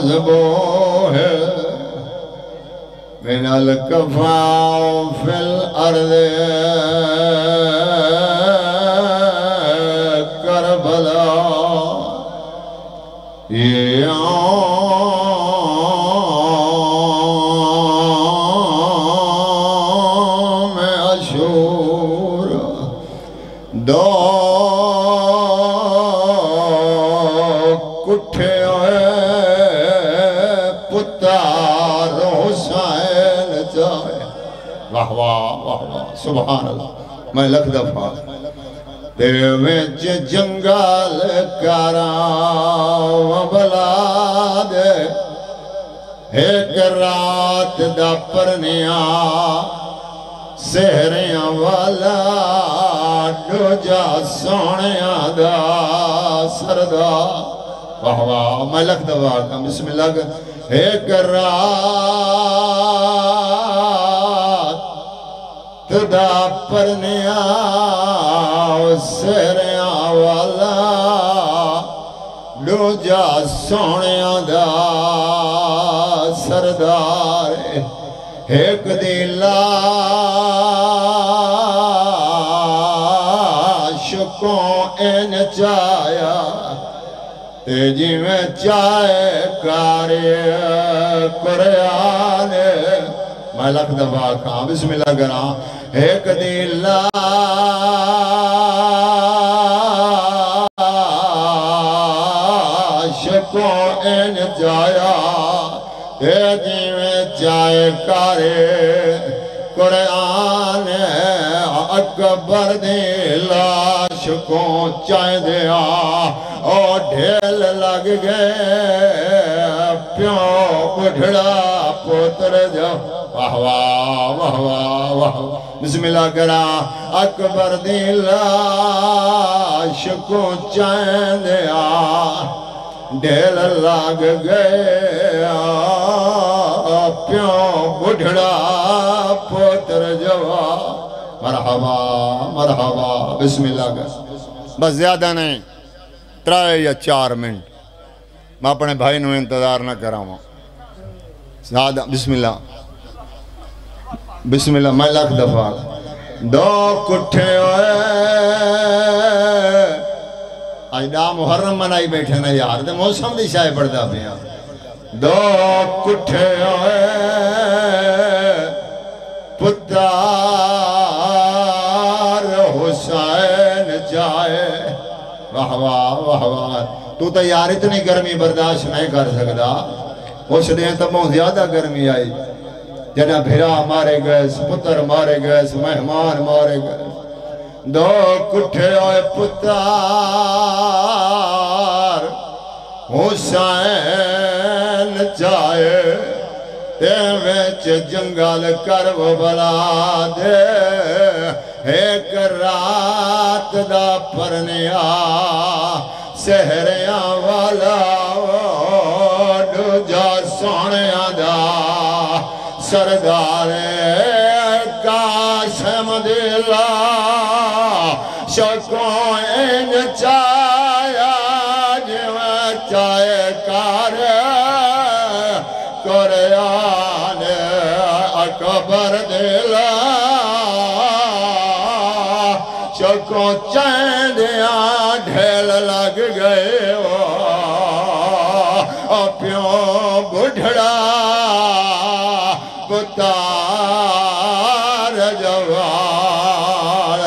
عذبه من الكفاء في الأرض كربلاء يوم عاشوراء دو کٹھے پتار حسین جائے واہ واہ واہ واہ سبحان اللہ میں لکھ دفعہ تیرے وچ جنگل کراں بلاد ایک رات دا پرنیاں سہریاں والا دوجا سونیاں دا سردار واہ واہ میں لکھ دفعہ بسم اللہ ایک رات دا پرنیاں سہریاں والا دوجا سونیاں دا سردار ایک دی لاش کو این چایا تیجی میں چائے کاری قرآن میں لکھ دفعہ کہاں بسم اللہ کراں ایک دی لاش کو این چایا تیجی میں چائے کاری قرآن اکبر دی لاش کو چائے دیا اور ڈھیل لگ گئے پیوں بڑھڑا پوتر جو واہ واہ واہ واہ واہ بسم اللہ کراں اکبر دی لاش کو چائے دیا ڈھیل لگ گئے پیوں بڑھڑا پوتر جو مرحبا مرحبا بسم اللہ کر بس زیادہ نہیں 3 یا 4 منٹ میں اپنے بھائی نو انتظار نہ کراؤں زیادہ بسم اللہ میں لکھ دفعہ دو کٹھے ہوئے آج دا محرم منائی بیٹھے نا یار دے موسم دی شاہ پڑھتا پیا دو کٹھے ہوئے پتار حسین جائے واہ واہ واہ واہ تو یار اتنی گرمی برداشت نہیں کر سکتا اس دن تو بہت زیادہ گرمی آئی جنہ بھیرا مارے گئے پتر مارے گئے مہمان مارے گئے دو کٹھے ہوئے پتار حسین جائے ویچ جنگل کرو بلا دے ایک رات دا پرنیا سہریاں والا دوجا سونیاں دا سردار قاسم دلا شکوں این چایا جویں چائے کار قرآن اکبر دلا شکوں چیندیاں ڈھیل لگ گئے پیوں بڑھڑا پتار جوان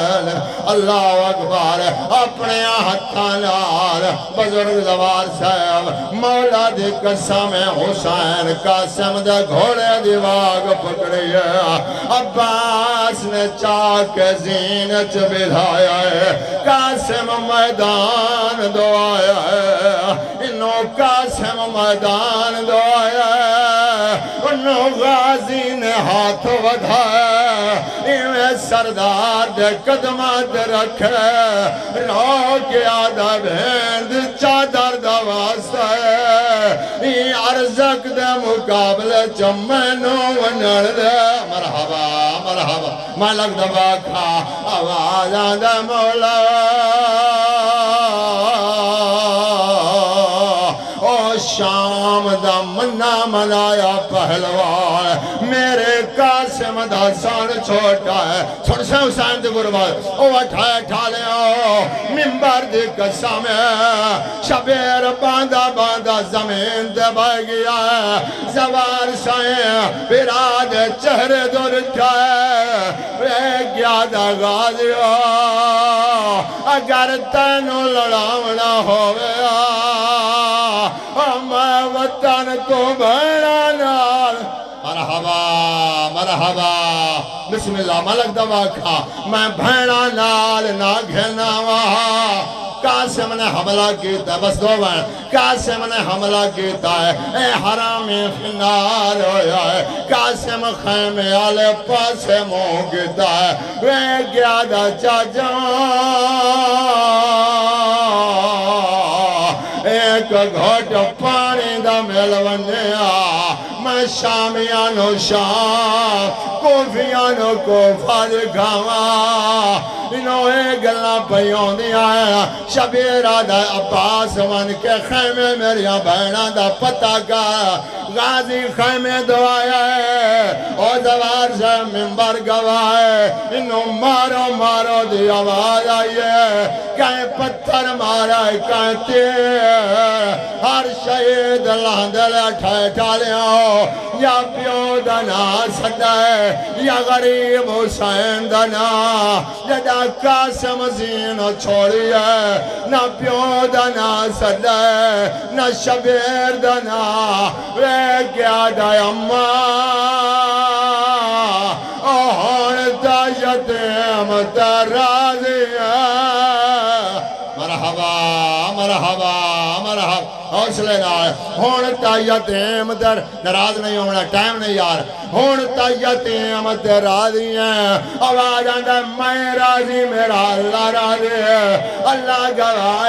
اللہ اکبر اپنے ہتھاں نال بزرگ زوار صاحب مولا دی قسم حسین قاسم دے گھوڑے دی واگ پکڑی ہے عباس نے چاک زینت بلھایا ہے قاسم میدان دو آیا ہے انہوں قاسم میدان دو آیا ہے انہوں غازی نے ہاتھ ودھایا انہیں سردار دے قدمات رکھے رو کے آدھا بھیند چادر دا واسطہ ہے یہ عرضک دے مقابلے چمینو ونر دے مرحبا مرحبا ملک دبا کھا آوازاں دے مولا او شام دا منا منایا پہلوان میرے قاسم دا سان چھوٹا ہے سن سے حسین دے گربات او اٹھائے ٹھالے ممبر دی قسم شبیر باندھا باندھا زمین دے بہ گیا ہے زوار سائیں براد چہرے دور اٹھائے گیا دا غازیو اگر تینو لڑاونا ہویا میں وطن کو بھیڑا نال مرحبا مرحبا بسم اللہ ملک دوا کھا میں بھیڑا نال نہ گھنا وہاں قاسم نے حملہ کیتا ہے بس دو بھائن قاسم نے حملہ کیتا ہے اے حرامی فنار ہویا ہے قاسم خیمے آلے پاسے موں کیتا ہے وے گیا دا چاچاں ایک گھوٹ پانی دا ملونیا میں شامیانو شام کوفیانو کوفہ دکھاوا انہوں ایک گلنا پیون دیا ہے شبیرہ دا عباس ون کے خیمے میریا بہنہ دا پتہ کا غازی خیمے دعایا ہے اور دوار سے ممبر گواہ انہوں مارو مارو دی آواز آئی ہے کہیں پتھر مارا ہے کہیں تیر ہر شہید لاندل اٹھائے ٹھالیا ہو یا پیو دنا سدا ہے یا غریب حسین دنا جدا قاسم زین چھوڑی ہے نہ پیو دنا سدا ہے نہ شبیر دنا وے کیا دا اماں اوہن دا یتیم ترازی ہے مرحبا مرحبا مرحبا حوصلے نال ہون تا یتیم در ناراض نہیں ہونا ٹائم نہیں یار ہون تا یتیم در راضی ہیں آواز آندہ میں راضی میرا اللہ راضی ہے اللہ گواہ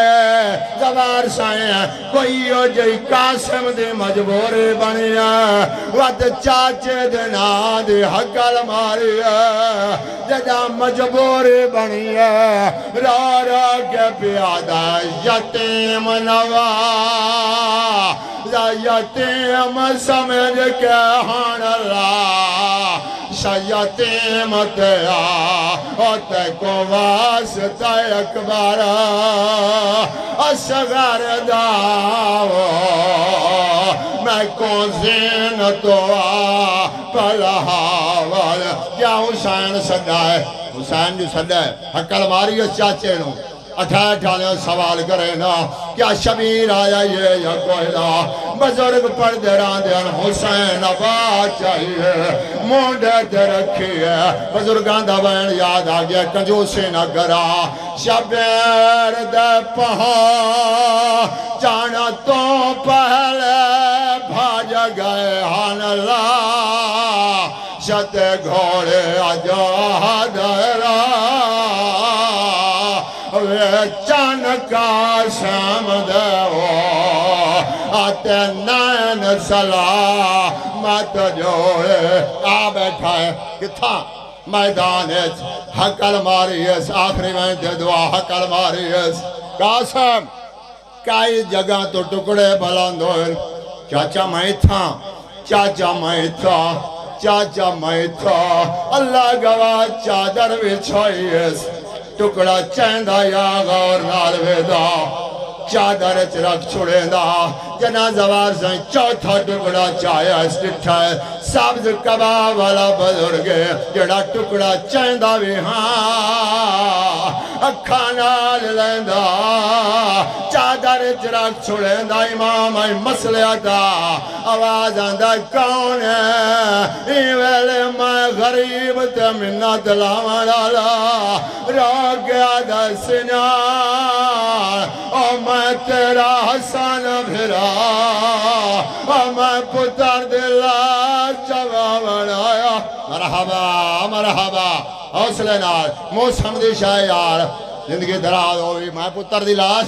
زبار سائیں کوئی ہو جئی قاسم دی مجبور بنی ہے وقت چاچے دینا دی حقل ماری ہے جدا مجبور بنی ہے را را کے پیادہ یتیم نوا یتیم سمجھ کے ہن اللہ شیتیم تیا ہوتے کو واسطہ اکبر اصغر داو میں کو زینتو پلہاول کیا حسین صدا ہے حسین جو صدا ہے حقل ماری اس چاچے نو اٹھائے ٹھالے سوال کرے نا کیا شبیر آیا یہ یا کوئی نا بزرگ پر دیران دیان حسین آباد چاہیے مونڈے دے رکھی ہے بزرگان دا بین یاد آگیا کنجوسی نہ کرا شبیر دے پہاں جانا تو پہلے بھاج گئے ہان اللہ شت گھوڑے آجاد چانکا سامدے ہو آتے نین سلامت جوڑے آ بیٹھا ہے کتھا میدان اس حقل ماری اس آخری میں دے دعا حقل ماری اس قاسم کئی جگہ تو ٹکڑے بلند ہوئے چاچا میں تھا چاچا میں تھا چاچا میں تھا اللہ گواہ چادر بچھائی اس ٹکڑا چیندہ یا غور نال ویدہ چادر چرک چھوڑے دا جنازہ وار سے چوتھا ٹکڑا چایا اس ٹٹھا ہے سبز کباب والا بزرگے جڑا ٹکڑا چیندہ بھی ہاں اکھانا لیندہ چادر چرک چھوڑے دا امام آئی مسئلہ دا آواز آندہ کون ہے ایویلے میں غریب تے منت لامان آلا رو گیا دا سنان او میں تیرا حسن بھرا او میں پتر دلا چوا بنایا مرحبا مرحبا حوصلے نال موسم دی شاہ یار زندگی دراز ہوئی میں پتر دی لاش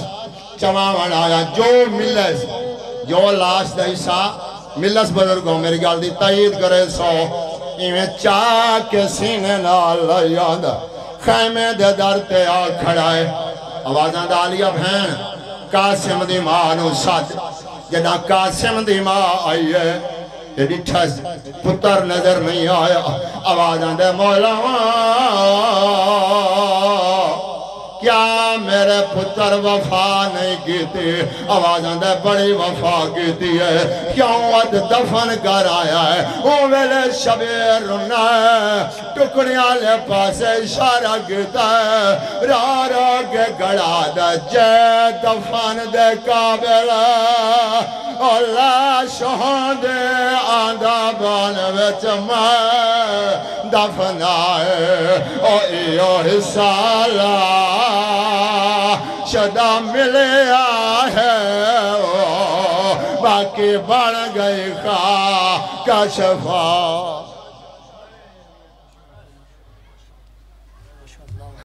چوا بنایا جو ملس جو لاش دیسا ملس بزرگوں میری گال دی تائید کرے سو ایمیں چاہ کے سینے نال یاد خیمے دے در تے آ کھڑائے آوازاں ڈالیا بہن قاسم دی مانو ساتھ جنا قاسم دی ماں آئی ہے یہ ڈٹھا پتر نظر نہیں آیا آوازاں دے مولا کیا میرے پتر وفا نہیں کیتی آوازاں دے بڑی وفا کیتی ہے کیوں اد دفن کر آیا ہے وہ ویلے شبیر رونا ہے ٹکڑیاں لے پاسے اشارہ کیتا ہے را را کے گڑا دے جے دفن دے قابل اللہ شہن دے آندھا بان وچ میں دفن آئے او ایو حسالہ شدہ ملیا ہے باقی بڑھ گئی خواہ کا شفا